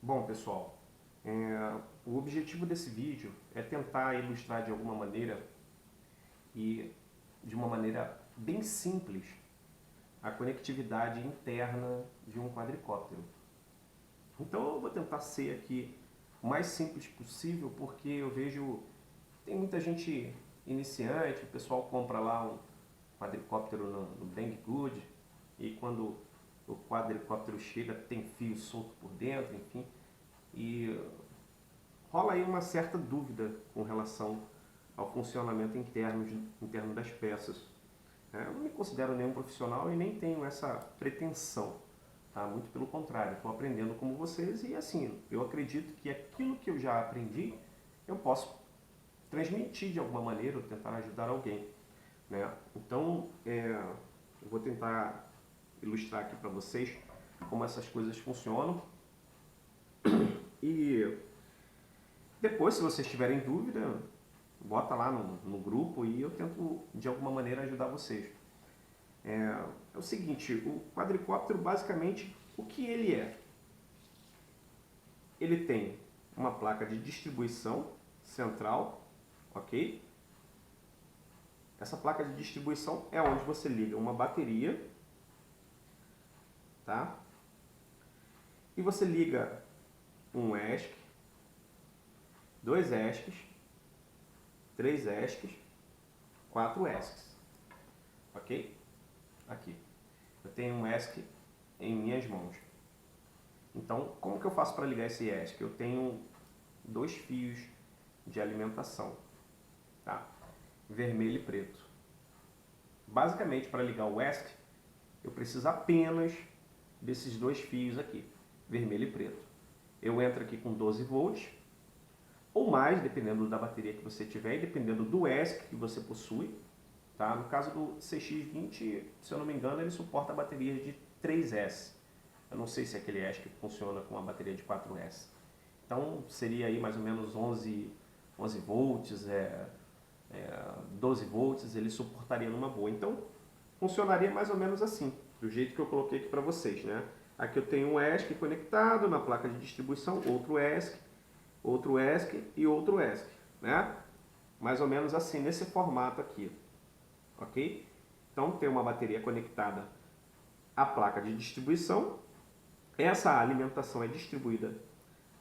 Bom, pessoal, o objetivo desse vídeo é tentar ilustrar de alguma maneira e de uma maneira bem simples a conectividade interna de um quadricóptero. Então eu vou tentar ser aqui o mais simples possível, porque eu vejo que tem muita gente iniciante, o pessoal compra lá um quadricóptero no Banggood e quando o quadricóptero chega tem fio solto por dentro, enfim, e rola aí uma certa dúvida com relação ao funcionamento interno das peças. Eu não me considero nenhum profissional e nem tenho essa pretensão, tá? Muito pelo contrário, estou aprendendo como vocês e assim, eu acredito que aquilo que eu já aprendi eu posso transmitir de alguma maneira ou tentar ajudar alguém, né? Então, eu vou tentar ilustrar aqui para vocês como essas coisas funcionam e depois, se vocês tiverem dúvida, bota lá no grupo e eu tento de alguma maneira ajudar vocês. É o seguinte, o quadricóptero basicamente, o que ele é? Ele tem uma placa de distribuição central, ok? Essa placa de distribuição é onde você liga uma bateria, tá? E você liga um ESC, dois ESCs, três ESCs, quatro ESCs, ok? Aqui, eu tenho um ESC em minhas mãos. Então, como que eu faço para ligar esse ESC? Eu tenho dois fios de alimentação, tá? Vermelho e preto. Basicamente, para ligar o ESC, eu preciso apenas desses dois fios aqui, vermelho e preto. Eu entro aqui com 12 volts, ou mais, dependendo da bateria que você tiver e dependendo do ESC que você possui. Tá? No caso do CX20, se eu não me engano, ele suporta baterias de 3S. Eu não sei se aquele ESC funciona com a bateria de 4S. Então seria aí mais ou menos 11 volts, 12 volts, ele suportaria numa boa. Então funcionaria mais ou menos assim, do jeito que eu coloquei aqui para vocês, né? Aqui eu tenho um ESC conectado na placa de distribuição, outro ESC e outro ESC, né? Mais ou menos assim, nesse formato aqui, ok? Então tem uma bateria conectada à placa de distribuição, essa alimentação é distribuída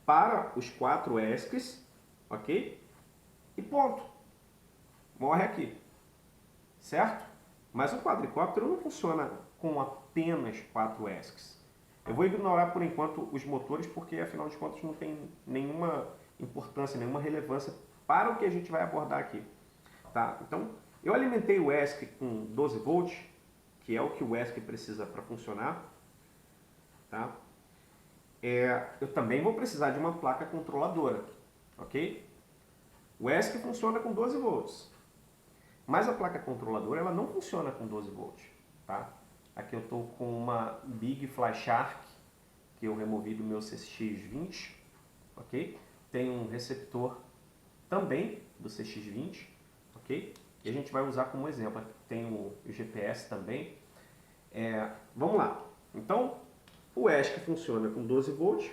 para os quatro ESCs, ok? E ponto, morre aqui, certo? Mas o quadricóptero não funciona com apenas 4 ESCs. Eu vou ignorar por enquanto os motores porque afinal de contas não tem nenhuma importância, nenhuma relevância para o que a gente vai abordar aqui. Tá? Então, eu alimentei o ESC com 12 volts, que é o que o ESC precisa para funcionar. Tá? Eu também vou precisar de uma placa controladora, ok? O ESC funciona com 12 volts. Mas a placa controladora ela não funciona com 12 volts, tá? Aqui eu estou com uma Big Fly Shark que eu removi do meu CX20, ok? Tem um receptor também do CX20, ok? E a gente vai usar como exemplo. Aqui tem o GPS também. Vamos lá. Então, o ESC funciona com 12 volts,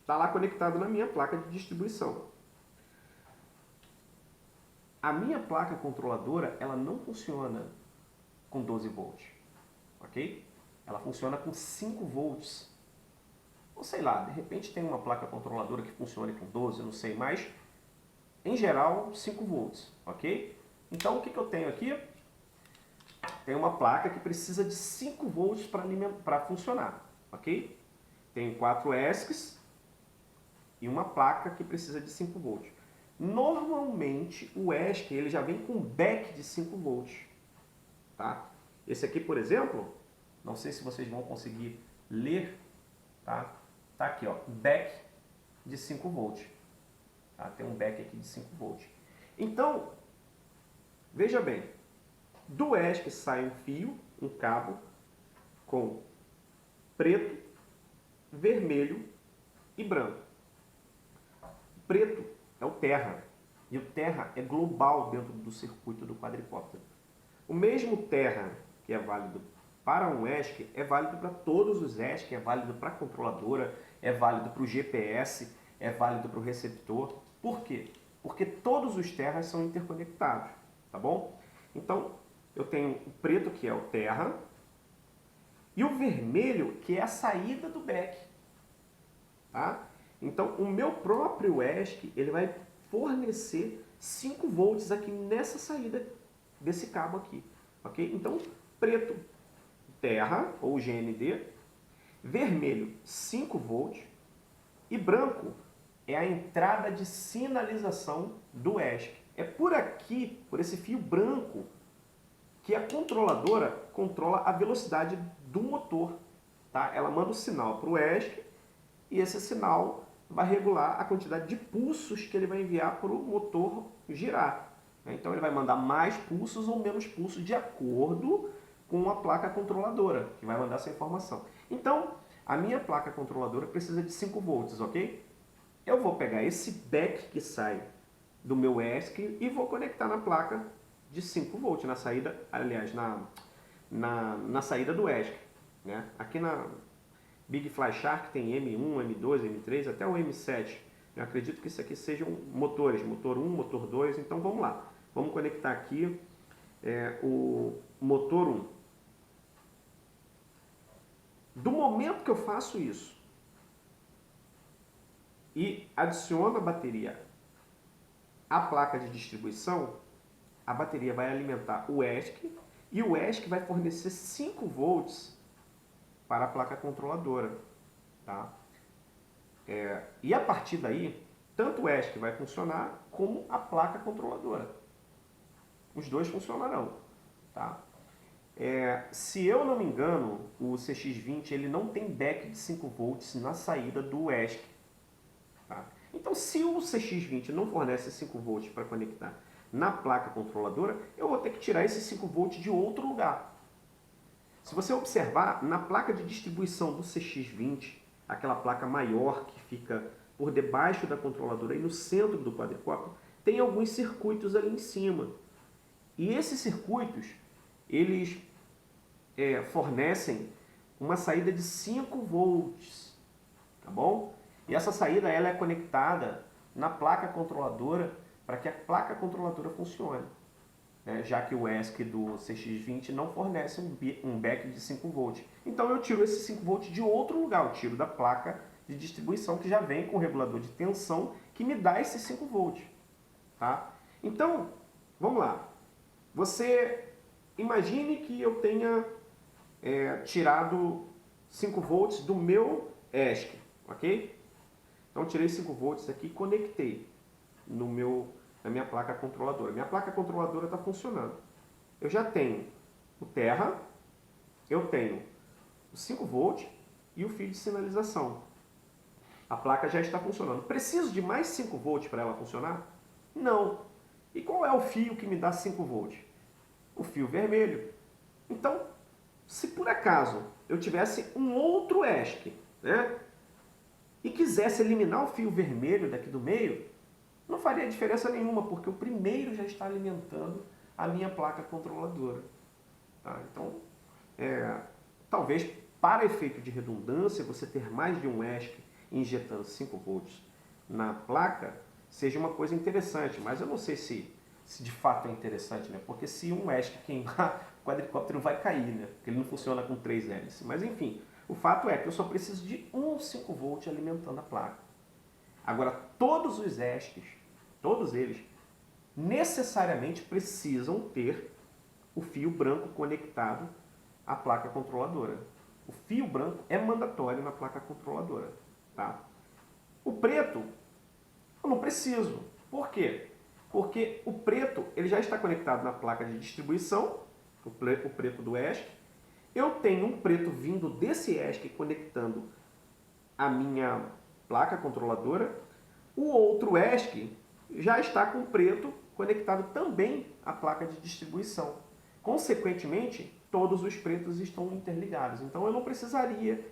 está lá conectado na minha placa de distribuição. A minha placa controladora, ela não funciona com 12 volts, ok? Ela funciona com 5 volts. Ou sei lá, de repente tem uma placa controladora que funcione com 12, eu não sei, mas em geral 5 volts, ok? Então o que eu tenho aqui? Tem uma placa que precisa de 5 volts para funcionar, ok? Tem 4 ESCs e uma placa que precisa de 5 volts. Normalmente o ESC ele já vem com back de 5 volts, tá? Esse aqui, por exemplo, não sei se vocês vão conseguir ler, tá? Tá aqui, ó, back de 5 volts. Tá? Tem um back aqui de 5 volts. Então, veja bem, do ESC sai um fio, um cabo com preto, vermelho e branco. O preto é o terra, e o terra é global dentro do circuito do quadricóptero. O mesmo terra que é válido para um ESC é válido para todos os ESC, é válido para a controladora, é válido para o GPS, é válido para o receptor. Por quê? Porque todos os terras são interconectados, tá bom? Então, eu tenho o preto, que é o terra, e o vermelho, que é a saída do back, tá? Então, o meu próprio ESC, ele vai fornecer 5 volts aqui nessa saída desse cabo aqui, ok? Então, preto, terra, ou GND, vermelho, 5 volts, e branco é a entrada de sinalização do ESC. É por aqui, por esse fio branco, que a controladora controla a velocidade do motor. Tá? Ela manda o sinal para o ESC e esse sinal vai regular a quantidade de pulsos que ele vai enviar para o motor girar. Então ele vai mandar mais pulsos ou menos pulsos de acordo com a placa controladora, que vai mandar essa informação. Então, a minha placa controladora precisa de 5 volts, ok? Eu vou pegar esse back que sai do meu ESC e vou conectar na placa de 5 volts, na saída, aliás, na saída do ESC. Né? Aqui na Big Fly Shark tem M1, M2, M3, até o M7. Eu acredito que isso aqui sejam motores, motor 1, motor 2, então vamos lá. Vamos conectar aqui o motor 1. Do momento que eu faço isso e adiciono a bateria à placa de distribuição, a bateria vai alimentar o ESC e o ESC vai fornecer 5 volts para a placa controladora. Tá? E a partir daí, tanto o ESC vai funcionar como a placa controladora. Os dois funcionarão. Tá? Se eu não me engano, o CX20 ele não tem back de 5 volts na saída do ESC. Tá? Então, se o CX20 não fornece 5 volts para conectar na placa controladora, eu vou ter que tirar esses 5 volts de outro lugar. Se você observar, na placa de distribuição do CX20, aquela placa maior que fica por debaixo da controladora e no centro do quadricóptero, tem alguns circuitos ali em cima. E esses circuitos, eles fornecem uma saída de 5 volts, tá bom? E essa saída ela é conectada na placa controladora para que a placa controladora funcione, né? Já que o ESC do CX20 não fornece um back de 5 volts. Então eu tiro esses 5 volts de outro lugar, eu tiro da placa de distribuição que já vem com o regulador de tensão que me dá esses 5 volts. Tá? Então, vamos lá. Você imagine que eu tenha tirado 5 volts do meu ESC, ok? Então eu tirei 5 volts aqui e conectei na minha placa controladora. Minha placa controladora está funcionando. Eu já tenho o terra, eu tenho os 5 volts e o fio de sinalização. A placa já está funcionando. Preciso de mais 5 volts para ela funcionar? Não. E qual é o fio que me dá 5 volts? O fio vermelho. Então, se por acaso eu tivesse um outro ESC, né, e quisesse eliminar o fio vermelho daqui do meio, não faria diferença nenhuma, porque o primeiro já está alimentando a minha placa controladora. Tá? Então, talvez para efeito de redundância, você ter mais de um ESC injetando 5 volts na placa seja uma coisa interessante, mas eu não sei se de fato é interessante, né? Porque se um ESC queimar, o quadricóptero vai cair, né? Porque ele não funciona com 3 hélices. Mas enfim, o fato é que eu só preciso de um 5 volts alimentando a placa. Agora, todos os ESCs, todos eles, necessariamente precisam ter o fio branco conectado à placa controladora. O fio branco é mandatório na placa controladora. Tá? O preto, eu não preciso. Por quê? Porque o preto ele já está conectado na placa de distribuição, o preto do ESC. Eu tenho um preto vindo desse ESC conectando a minha placa controladora. O outro ESC já está com o preto conectado também à placa de distribuição. Consequentemente, todos os pretos estão interligados. Então eu não precisaria,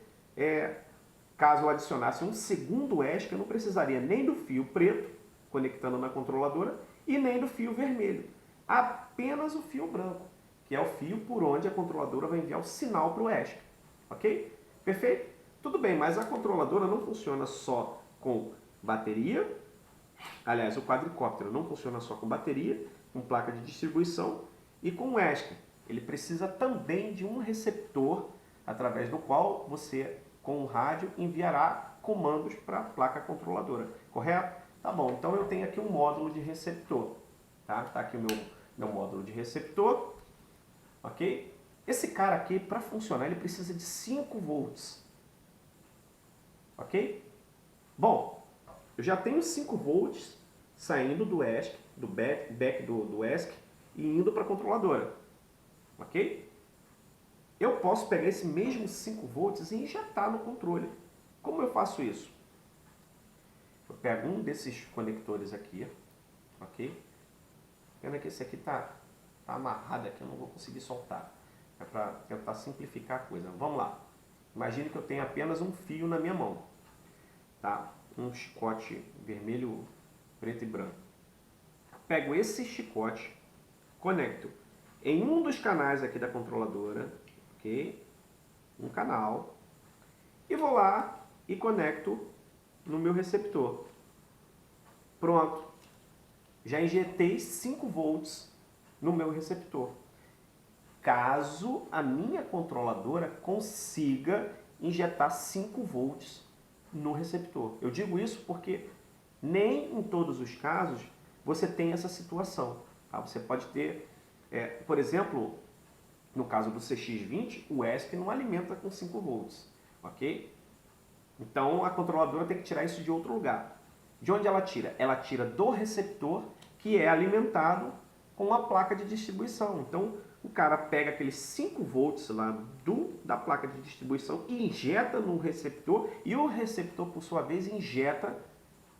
caso eu adicionasse um segundo ESC, eu não precisaria nem do fio preto conectando na controladora e nem do fio vermelho. Apenas o fio branco. que é o fio por onde a controladora vai enviar o sinal para o ESC. Ok? Perfeito? Tudo bem, mas a controladora não funciona só com bateria. Aliás, o quadricóptero não funciona só com bateria, com placa de distribuição e com ESC. Ele precisa também de um receptor através do qual você, com o rádio, enviará comandos para a placa controladora. Correto? Tá bom, então eu tenho aqui um módulo de receptor. Tá aqui o meu módulo de receptor. Ok? Esse cara aqui, para funcionar, ele precisa de 5 volts. Ok? Bom, eu já tenho 5 volts saindo do ESC, do back do ESC e indo para a controladora. Ok? Eu posso pegar esse mesmo 5 volts e injetar no controle. Como eu faço isso? Eu pego um desses conectores aqui, ok? Pena que esse aqui tá amarrado aqui, eu não vou conseguir soltar. É para tentar simplificar a coisa. Vamos lá. Imagine que eu tenho apenas um fio na minha mão. Tá? Um chicote vermelho, preto e branco. Pego esse chicote, conecto em um dos canais aqui da controladora, ok? Um canal. E vou lá e conecto no meu receptor. Pronto. Já injetei 5 volts no meu receptor. Caso a minha controladora consiga injetar 5 volts no receptor. Eu digo isso porque nem em todos os casos você tem essa situação. Tá? Você pode ter, por exemplo, no caso do CX20, o ESC não alimenta com 5 volts. Ok? Então a controladora tem que tirar isso de outro lugar. De onde ela tira? Ela tira do receptor que é alimentado com a placa de distribuição. Então o cara pega aqueles 5 volts lá da placa de distribuição e injeta no receptor e o receptor, por sua vez, injeta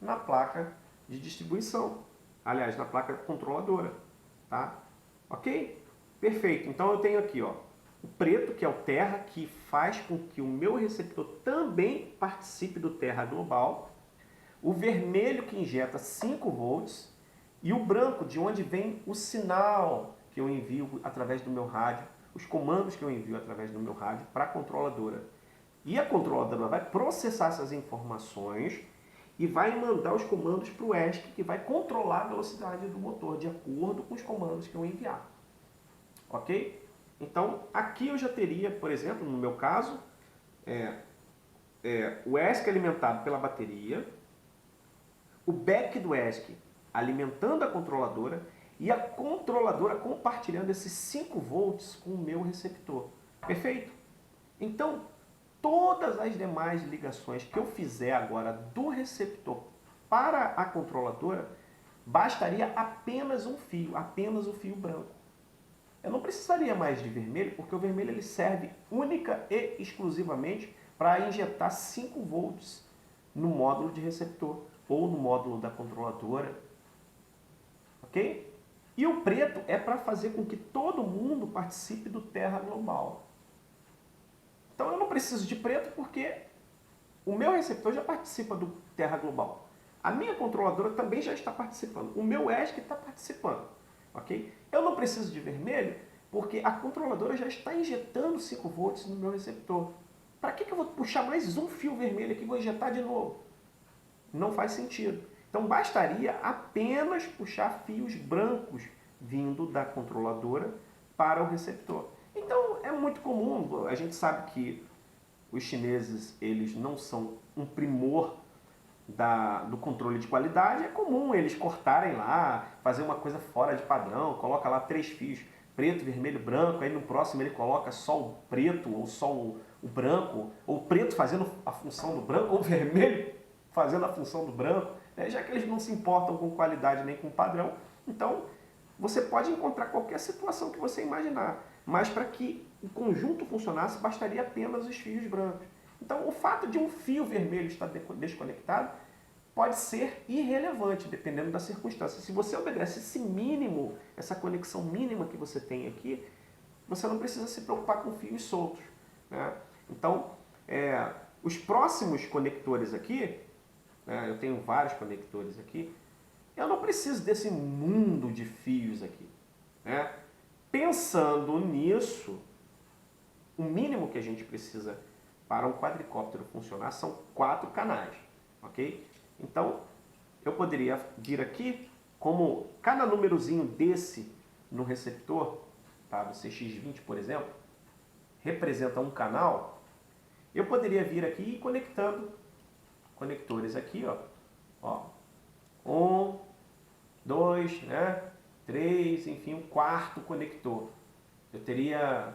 na placa de distribuição. Aliás, na placa controladora. Tá? Ok? Perfeito. Então eu tenho aqui, ó, o preto, que é o terra, que faz com que o meu receptor também participe do terra global. O vermelho, que injeta 5 volts. E o branco, de onde vem o sinal que eu envio através do meu rádio, os comandos que eu envio através do meu rádio para a controladora. E a controladora vai processar essas informações e vai mandar os comandos para o ESC, que vai controlar a velocidade do motor de acordo com os comandos que eu enviar. Ok? Então, aqui eu já teria, por exemplo, no meu caso, o ESC alimentado pela bateria, o back do ESC alimentando a controladora e a controladora compartilhando esses 5 volts com o meu receptor. Perfeito? Então, todas as demais ligações que eu fizer agora do receptor para a controladora, bastaria apenas um fio, apenas o fio branco. Eu não precisaria mais de vermelho, porque o vermelho ele serve única e exclusivamente para injetar 5 volts no módulo de receptor ou no módulo da controladora. Ok? E o preto é para fazer com que todo mundo participe do terra global. Então eu não preciso de preto porque o meu receptor já participa do terra global. A minha controladora também já está participando. O meu ESC está participando. Ok? Eu não preciso de vermelho porque a controladora já está injetando 5 volts no meu receptor. Para que eu vou puxar mais um fio vermelho aqui e vou injetar de novo? Não faz sentido. Então bastaria apenas puxar fios brancos vindo da controladora para o receptor. Então é muito comum, a gente sabe que os chineses eles não são um primor do controle de qualidade, é comum eles cortarem lá, fazer uma coisa fora de padrão, coloca lá 3 fios, preto, vermelho, branco, aí no próximo ele coloca só o preto ou só o branco, ou o preto fazendo a função do branco, ou o vermelho fazendo a função do branco, já que eles não se importam com qualidade nem com padrão. Então, você pode encontrar qualquer situação que você imaginar, mas para que o conjunto funcionasse, bastaria apenas os fios brancos. Então, o fato de um fio vermelho estar desconectado pode ser irrelevante, dependendo da circunstância. Se você obedece esse mínimo, essa conexão mínima que você tem aqui, você não precisa se preocupar com fios soltos. Né? Então, os próximos conectores aqui, eu tenho vários conectores aqui, eu não preciso desse mundo de fios aqui. Né? Pensando nisso, o mínimo que a gente precisa para um quadricóptero funcionar são 4 canais, ok? Então, eu poderia vir aqui, como cada númerozinho desse no receptor, tá, do CX20, por exemplo, representa um canal, eu poderia vir aqui e ir conectando conectores aqui, ó, 1, 2, né, 3, enfim, um quarto conector. Eu teria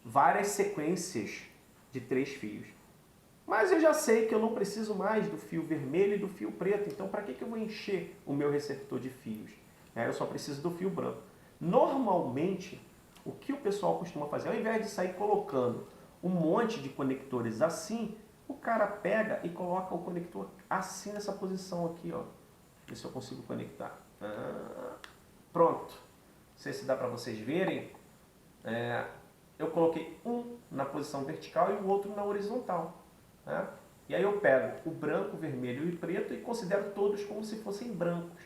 várias sequências de 3 fios. Mas eu já sei que eu não preciso mais do fio vermelho e do fio preto, então para que eu vou encher o meu receptor de fios? Eu só preciso do fio branco. Normalmente, o que o pessoal costuma fazer, ao invés de sair colocando um monte de conectores assim, o cara pega e coloca o conector assim nessa posição aqui, ó. Ver se eu consigo conectar. Pronto. Não sei se dá para vocês verem. Eu coloquei um na posição vertical e o outro na horizontal. Né? E aí eu pego o branco, vermelho e preto e considero todos como se fossem brancos.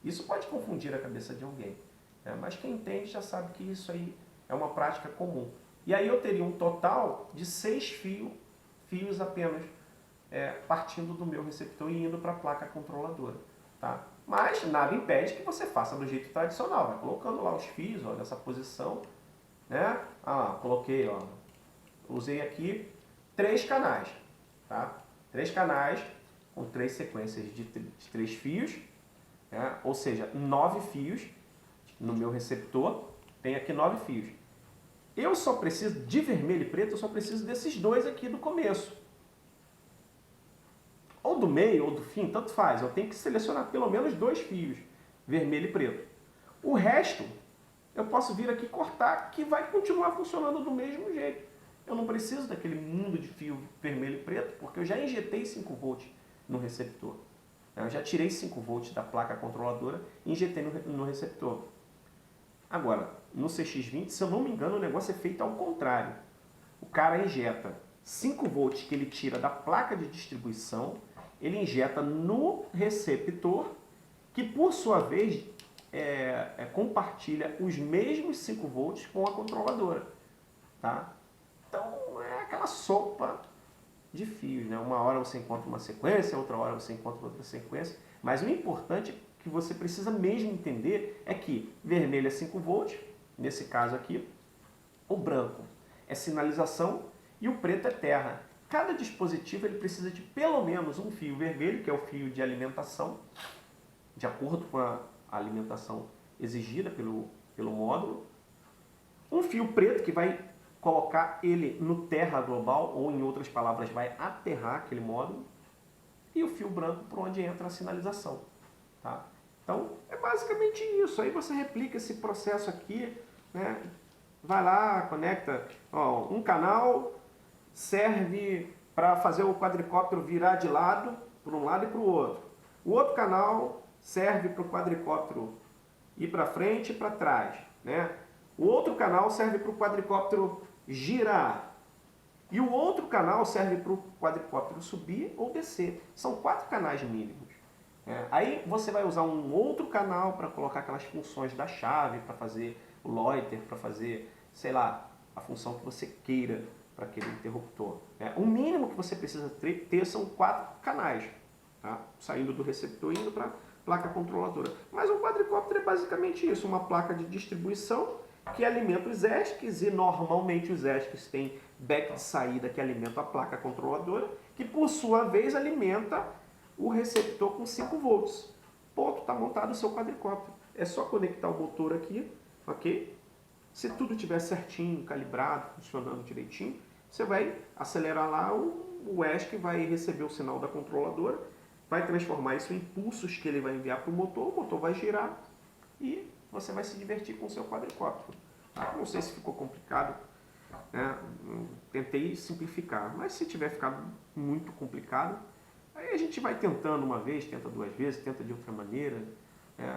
Isso pode confundir a cabeça de alguém, né? Mas quem entende já sabe que isso aí é uma prática comum. E aí eu teria um total de 6 fios apenas, partindo do meu receptor e indo para a placa controladora. Tá? Mas nada impede que você faça do jeito tradicional, vai colocando lá os fios, ó, nessa posição, né? Coloquei, ó, usei aqui 3 canais, tá? 3 canais com 3 sequências de 3 fios, né? Ou seja, 9 fios no meu receptor, tem aqui 9 fios. Eu só preciso, de vermelho e preto, eu só preciso desses dois aqui do começo. Ou do meio ou do fim, tanto faz. Eu tenho que selecionar pelo menos 2 fios, vermelho e preto. O resto, eu posso vir aqui e cortar, que vai continuar funcionando do mesmo jeito. Eu não preciso daquele mundo de fio vermelho e preto, porque eu já injetei 5 volts no receptor. Eu já tirei 5 volts da placa controladora e injetei no receptor. Agora, no CX20, se eu não me engano, o negócio é feito ao contrário. O cara injeta 5 volts que ele tira da placa de distribuição, ele injeta no receptor, que por sua vez compartilha os mesmos 5 volts com a controladora. Tá? Então é aquela sopa de fios, né? Uma hora você encontra uma sequência, outra hora você encontra outra sequência, mas o importante que você precisa mesmo entender é que vermelho é 5 volts, nesse caso aqui, o branco é sinalização e o preto é terra. Cada dispositivo ele precisa de pelo menos um fio vermelho, que é o fio de alimentação, de acordo com a alimentação exigida pelo módulo, um fio preto que vai colocar ele no terra global, ou em outras palavras, vai aterrar aquele módulo, e o fio branco por onde entra a sinalização. Tá? Então, é basicamente isso. Aí você replica esse processo aqui, né? Vai lá, conecta. Ó, um canal serve para fazer o quadricóptero virar de lado, para um lado e para o outro. O outro canal serve para o quadricóptero ir para frente e para trás, né? O outro canal serve para o quadricóptero girar. E o outro canal serve para o quadricóptero subir ou descer. São 4 canais mínimos. Aí você vai usar um outro canal para colocar aquelas funções da chave, para fazer o loiter, para fazer, sei lá, a função que você queira para aquele interruptor. O mínimo que você precisa ter são 4 canais, tá? Saindo do receptor e indo para a placa controladora. Mas o quadricóptero é basicamente isso, uma placa de distribuição que alimenta os ESCs, e normalmente os ESCs têm back de saída que alimenta a placa controladora, que por sua vez alimenta o receptor com 5 volts. Ponto, está montado o seu quadricóptero. É só conectar o motor aqui, ok? Se tudo estiver certinho, calibrado, funcionando direitinho, você vai acelerar lá, o ESC vai receber o sinal da controladora, vai transformar isso em impulsos que ele vai enviar para o motor vai girar e você vai se divertir com o seu quadricóptero. Não sei se ficou complicado, né? Tentei simplificar, mas se tiver ficado muito complicado, aí a gente vai tentando uma vez, tenta 2 vezes, tenta de outra maneira.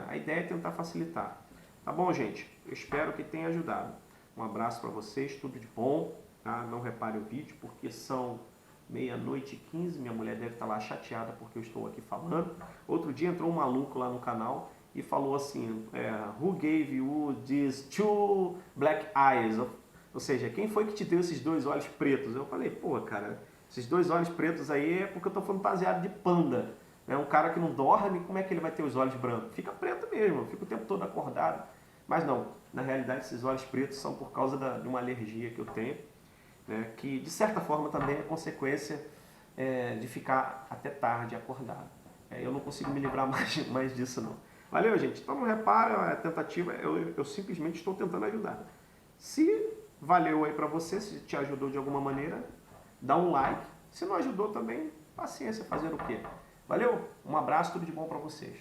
A ideia é tentar facilitar. Tá bom, gente? Eu espero que tenha ajudado. Um abraço para vocês, tudo de bom. Tá? Não repare o vídeo, porque são 00h15, minha mulher deve estar lá chateada porque eu estou aqui falando. Outro dia entrou um maluco lá no canal e falou assim, who gave you these two black eyes? Ou seja, quem foi que te deu esses dois olhos pretos? Eu falei, pô, cara, esses dois olhos pretos aí é porque eu tô fantasiado de panda. Né? Um cara que não dorme, como é que ele vai ter os olhos brancos? Fica preto mesmo, fica o tempo todo acordado. Mas não, na realidade esses olhos pretos são por causa de uma alergia que eu tenho, né? Que de certa forma também é consequência de ficar até tarde acordado. Eu não consigo me livrar mais disso não. Valeu, gente. Então não repara, a tentativa, eu simplesmente estou tentando ajudar. Se valeu aí para você, se te ajudou de alguma maneira, dá um like. Se não ajudou também, paciência, fazer o quê? Valeu, um abraço, tudo de bom para vocês.